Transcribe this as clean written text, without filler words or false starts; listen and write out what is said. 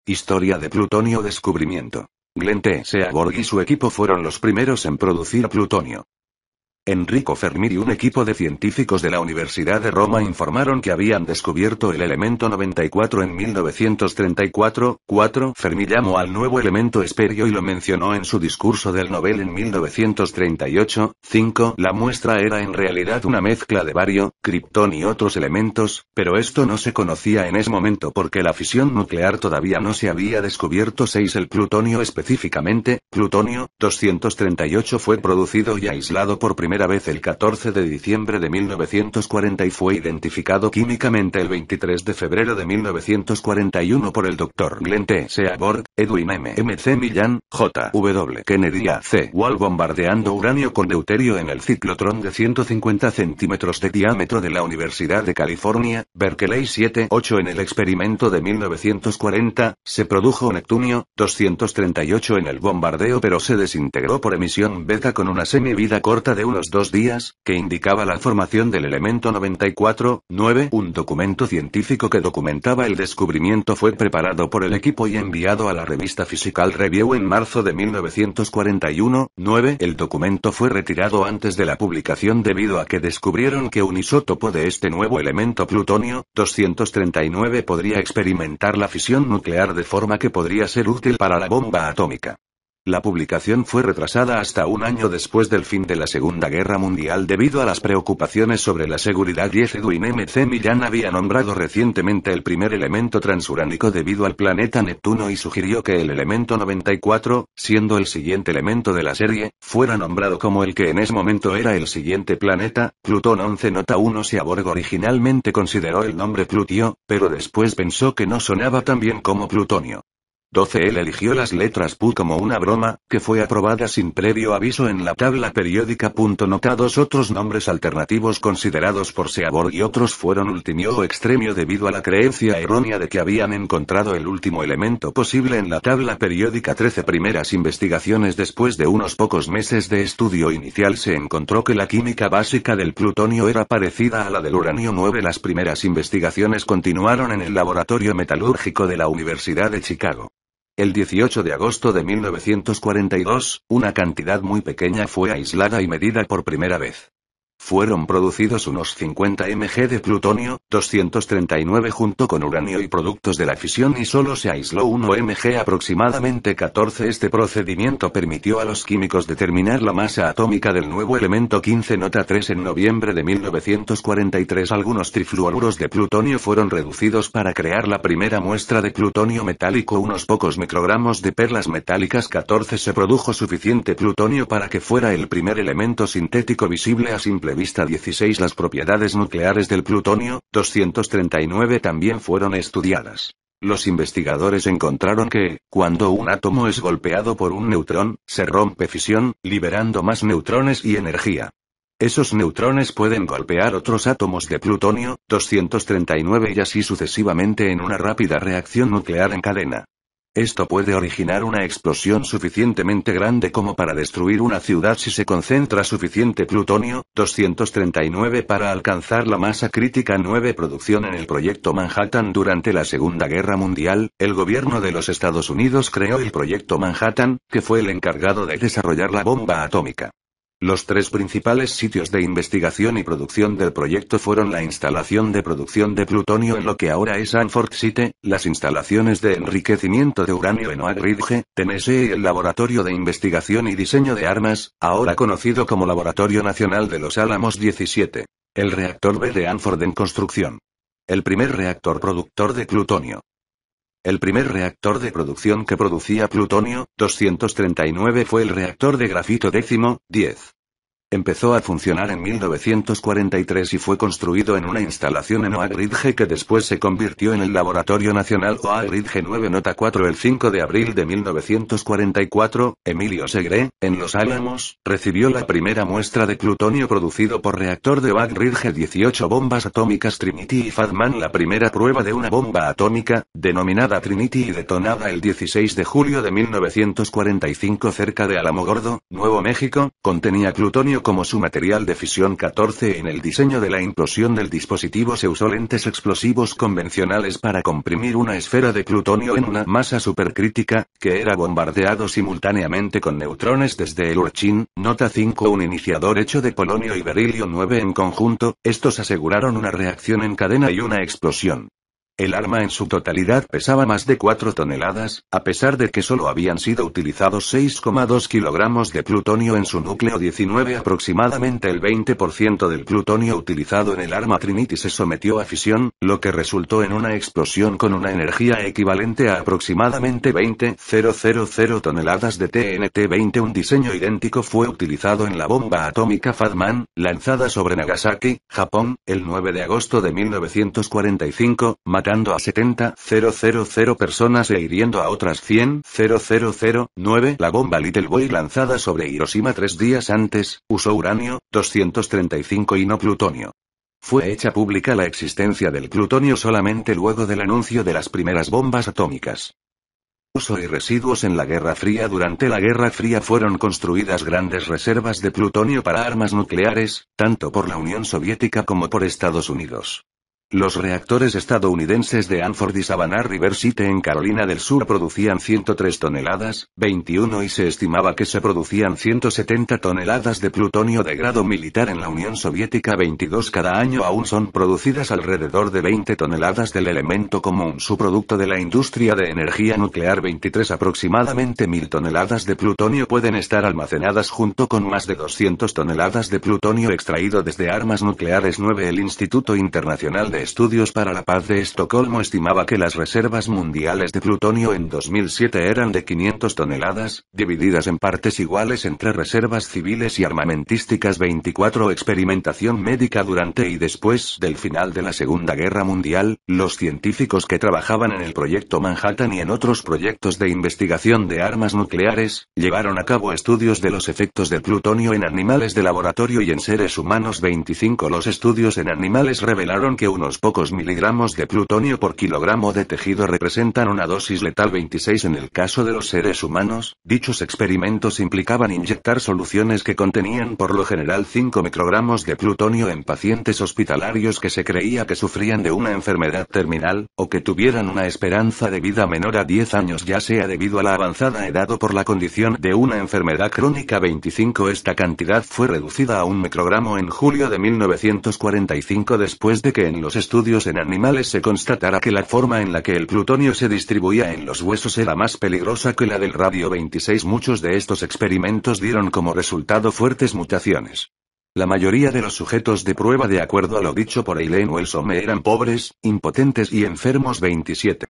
Historia de plutonio. Descubrimiento. Glenn T. Seaborg y su equipo fueron los primeros en producir plutonio. Enrico Fermi y un equipo de científicos de la Universidad de Roma informaron que habían descubierto el elemento 94 en 1934. Fermi llamó al nuevo elemento hesperio y lo mencionó en su discurso del Nobel en 1938. La muestra era en realidad una mezcla de bario, kriptón y otros elementos, pero esto no se conocía en ese momento porque la fisión nuclear todavía no se había descubierto. El plutonio específicamente, plutonio 238 fue producido y aislado por primera vez el 14 de diciembre de 1940 y fue identificado químicamente el 23 de febrero de 1941 por el Dr. Glenn T. Seaborg, Edwin M.C. Millan, J.W. Kennedy y A.C. Wall bombardeando uranio con deuterio en el ciclotrón de 150 centímetros de diámetro de la Universidad de California, Berkeley 7-8. En el experimento de 1940, se produjo neptunio 238 en el bombardeo pero se desintegró por emisión beta con una semivida corta de unos 2 días, que indicaba la formación del elemento 94. Un documento científico que documentaba el descubrimiento fue preparado por el equipo y enviado a la revista Physical Review en marzo de 1941. El documento fue retirado antes de la publicación debido a que descubrieron que un isótopo de este nuevo elemento plutonio 239 podría experimentar la fisión nuclear de forma que podría ser útil para la bomba atómica. La publicación fue retrasada hasta un año después del fin de la Segunda Guerra Mundial debido a las preocupaciones sobre la seguridad. Edwin M.C. Millan había nombrado recientemente el primer elemento transuránico debido al planeta Neptuno y sugirió que el elemento 94, siendo el siguiente elemento de la serie, fuera nombrado como el que en ese momento era el siguiente planeta, Plutón 11. Nota 1. Seaborg originalmente consideró el nombre Plutio, pero después pensó que no sonaba tan bien como plutonio. Él eligió las letras Pu como una broma, que fue aprobada sin previo aviso en la tabla periódica. Nota 2. Otros nombres alternativos considerados por Seaborg y otros fueron Ultimio o Extremio debido a la creencia errónea de que habían encontrado el último elemento posible en la tabla periódica. 13 primeras investigaciones. Después de unos pocos meses de estudio inicial se encontró que la química básica del plutonio era parecida a la del uranio 9. Las primeras investigaciones continuaron en el laboratorio metalúrgico de la Universidad de Chicago. El 18 de agosto de 1942, una cantidad muy pequeña fue aislada y medida por primera vez. Fueron producidos unos 50 mg de plutonio 239 junto con uranio y productos de la fisión y solo se aisló 1 mg aproximadamente 14. Este procedimiento permitió a los químicos determinar la masa atómica del nuevo elemento 15. Nota 3. En noviembre de 1943 algunos trifluoruros de plutonio fueron reducidos para crear la primera muestra de plutonio metálico. Unos pocos microgramos de perlas metálicas. 14. Se produjo suficiente plutonio para que fuera el primer elemento sintético visible a simple vista. 16. Las propiedades nucleares del plutonio 239 también fueron estudiadas. Los investigadores encontraron que, cuando un átomo es golpeado por un neutrón, se rompe fisión, liberando más neutrones y energía. Esos neutrones pueden golpear otros átomos de plutonio 239 y así sucesivamente en una rápida reacción nuclear en cadena. Esto puede originar una explosión suficientemente grande como para destruir una ciudad si se concentra suficiente plutonio 239 para alcanzar la masa crítica. 9. Producción en el proyecto Manhattan. Durante la Segunda Guerra Mundial, el gobierno de los Estados Unidos creó el proyecto Manhattan, que fue el encargado de desarrollar la bomba atómica. Los 3 principales sitios de investigación y producción del proyecto fueron la instalación de producción de plutonio en lo que ahora es Hanford Site, las instalaciones de enriquecimiento de uranio en Oak Ridge, Tennessee y el Laboratorio de Investigación y Diseño de Armas, ahora conocido como Laboratorio Nacional de Los Álamos 17. El reactor B de Hanford en construcción. El primer reactor productor de plutonio. El primer reactor de producción que producía plutonio 239 fue el reactor de grafito 10. Empezó a funcionar en 1943 y fue construido en una instalación en Oak Ridge que después se convirtió en el Laboratorio Nacional Oak Ridge 9. Nota 4. El 5 de abril de 1944, Emilio Segre, en Los Álamos, recibió la primera muestra de plutonio producido por reactor de Oak Ridge. 18 bombas atómicas Trinity y Fatman. La primera prueba de una bomba atómica, denominada Trinity y detonada el 16 de julio de 1945 cerca de Alamogordo, Nuevo México, contenía plutonio plutonio como su material de fisión. 14 En el diseño de la implosión del dispositivo se usó lentes explosivos convencionales para comprimir una esfera de plutonio en una masa supercrítica, que era bombardeado simultáneamente con neutrones desde el Urchin. Nota 5 Un iniciador hecho de polonio y berilio 9 en conjunto, estos aseguraron una reacción en cadena y una explosión. El arma en su totalidad pesaba más de 4 toneladas, a pesar de que solo habían sido utilizados 6,2 kilogramos de plutonio en su núcleo 19. Aproximadamente el 20% del plutonio utilizado en el arma Trinity se sometió a fisión, lo que resultó en una explosión con una energía equivalente a aproximadamente 20,000 toneladas de TNT-20. Un diseño idéntico fue utilizado en la bomba atómica Fat Man, lanzada sobre Nagasaki, Japón, el 9 de agosto de 1945, matando a 70,000 personas e hiriendo a otras 100,000. 9 La bomba Little Boy lanzada sobre Hiroshima 3 días antes, usó uranio, 235 y no plutonio. Fue hecha pública la existencia del plutonio solamente luego del anuncio de las primeras bombas atómicas. Uso y residuos en la Guerra Fría. Durante la Guerra Fría fueron construidas grandes reservas de plutonio para armas nucleares, tanto por la Unión Soviética como por Estados Unidos. Los reactores estadounidenses de Hanford y Savannah River Site en Carolina del Sur producían 103 toneladas, 21 y se estimaba que se producían 170 toneladas de plutonio de grado militar en la Unión Soviética. 22 Cada año aún son producidas alrededor de 20 toneladas del elemento como un subproducto de la industria de energía nuclear. 23 Aproximadamente 1000 toneladas de plutonio pueden estar almacenadas junto con más de 200 toneladas de plutonio extraído desde armas nucleares. 9 El Instituto Internacional de Estudios para la Paz de Estocolmo estimaba que las reservas mundiales de plutonio en 2007 eran de 500 toneladas, divididas en partes iguales entre reservas civiles y armamentísticas. 24 Experimentación médica. Durante y después del final de la Segunda Guerra Mundial, los científicos que trabajaban en el Proyecto Manhattan y en otros proyectos de investigación de armas nucleares, llevaron a cabo estudios de los efectos del plutonio en animales de laboratorio y en seres humanos. 25 Los estudios en animales revelaron que unos pocos miligramos de plutonio por kilogramo de tejido representan una dosis letal. 26 En el caso de los seres humanos, dichos experimentos implicaban inyectar soluciones que contenían por lo general 5 microgramos de plutonio en pacientes hospitalarios que se creía que sufrían de una enfermedad terminal, o que tuvieran una esperanza de vida menor a 10 años, ya sea debido a la avanzada edad o por la condición de una enfermedad crónica. 25 Esta cantidad fue reducida a 1 microgramo en julio de 1945 después de que en los estudios en animales se constatara que la forma en la que el plutonio se distribuía en los huesos era más peligrosa que la del radio. 26 Muchos de estos experimentos dieron como resultado fuertes mutaciones. La mayoría de los sujetos de prueba, de acuerdo a lo dicho por Eileen Wellsome, eran pobres, impotentes y enfermos. 27